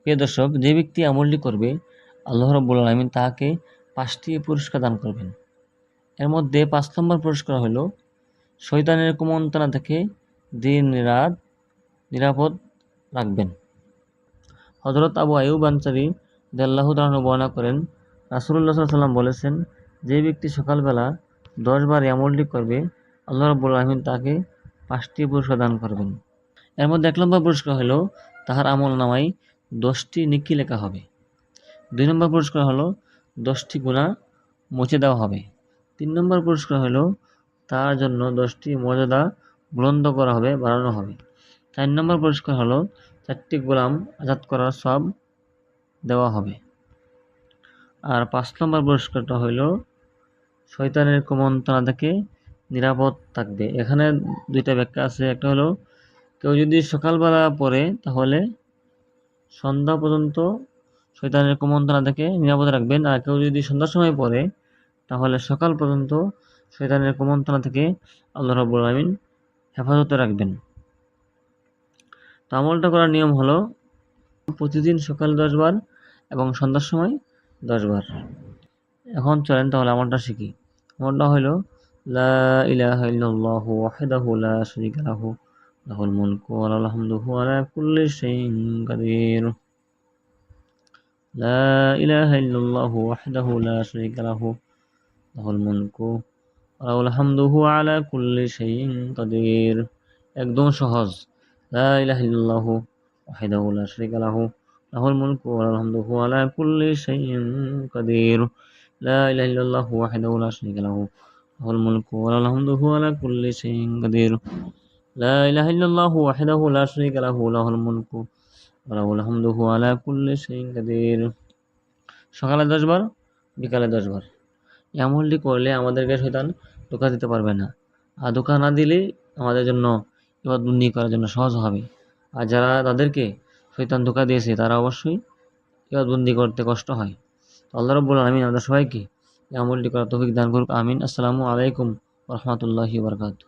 প্রিয় দর্শক, যে ব্যক্তি আমলটি করবে আল্লাহ রাব্বুল আলামিন তাকে 5টি পুরস্কার দান করবেন। এর মধ্যে 5 নম্বর পুরস্কার হলো শয়তানের কুমন্ত্রণা থেকে দিন রাত নিরাপদ রাখবেন। হযরত আবু আইয়ুব আনসারী রাদিয়াল্লাহু তাআলা আনহু বর্ণনা করেন, রাসূলুল্লাহ সাল্লাল্লাহু আলাইহি ওয়াসাল্লাম বলেছেন, যে ব্যক্তি সকালবেলা 10 বার এই আমলটি করবে আল্লাহ রাব্বুল আলামিন তাকে 5টি পুরস্কার দান করবেন। এর মধ্যে 1 নম্বর পুরস্কার হলো তাহার আমলনামায় 10টি নেকি লেখা হবে। 2 নম্বর পুরস্কার হলো 10টি গুনাহ মুছে দেওয়া হবে। 3 নম্বর পুরস্কার হলো তার জন্য 10টি মর্যাদা বুলন্দ করা হবে, বাড়ানো হবে। 4 নম্বর পুরস্কার হলো 4টি গোলাম আজাদ করার সওয়াব দেওয়া হবে। আর 5 নম্বর পুরস্কারটা হইল শয়তানের কুমন্ত্রণা থেকে নিরাপদ থাকবে। এখানে 2টা ব্যাখ্যা আছে। একটা হলো কেউ যদি সকালবেলা পড়ে তাহলে সন্ধ্যা পর্যন্ত শয়তানের কুমন্ত্রণা থেকে নিরাপদ রাখবেন, আর কেউ যদি সন্ধ্যার সময় পড়ে তাহলে সকাল পর্যন্ত শয়তানের কুমন্ত্রণা থেকে আল্লাহ রাব্বুল আলামিন হেফাজতে রাখবেন। তো আমলটা করার নিয়ম হলো প্রতিদিন সকালে 10 বার এবং সন্ধ্যার সময় 10 বার। এখন চলেন তাহলে আমলটা শিখি। আমলটা হলো লা ইলাহা ইল্লাল্লাহু ওয়াহদাহু লা শারীকা লাহু লাহুল মুলকু ওয়া লাহুল হামদু ওয়া আলা কুল্লি শাইইন কাদির। লা ইলাহা ইল্লাল্লাহু ওয়াহদাহু লা শারীকা লাহু লাহুল মুলকু ওয়া লাহুল হামদু ওয়া আলা কুল্লি শাইইন কাদির। একদম সহজ। লা ইলাহা ইল্লাল্লাহু ওয়াহদাহু লা শারীকা লাহু লাহুল মুলকু ওয়া লাহুল হামদু ওয়া আলা কুল্লি শাইইন কাদির। লা ইলাহা ইল্লাল্লাহু ওয়াহদাহু লা শারীকা লাহু লাহুল মুলকু ওয়া লাহুল হামদু ওয়া আলা কুল্লি শাইইন কাদির। লা ইলাহা ইল্লাল্লাহু ওয়াহদাহু লা শারীকা লাহু লাহুল মুলকু ওয়া লাহুল হামদু ওয়া আলা কুল্লি শাইইন কাদির। সকালে 10 বার, বিকালে 10 বার। এই আমলটি করলে আমাদেরকে শয়তান ধোঁকা দিতে পারবে না। আর ধোঁকা না দিলেই আমাদের জন্য ইবাদতবন্দি করার জন্য সহজ হবে। আর যারা তাদেরকে শয়তান ধোঁকা দিয়েছে তারা অবশ্যই ইবাদতবন্দি করতে কষ্ট হয়। তো আল্লাহ রাব্বুল আলামিন আমাদের সবাইকে এই আমলটি করার তৌফিক দান করুক। আমিন। আসসালামু আলাইকুম ওয়া রাহমাতুল্লাহি ওয়া বারাকাতুহু।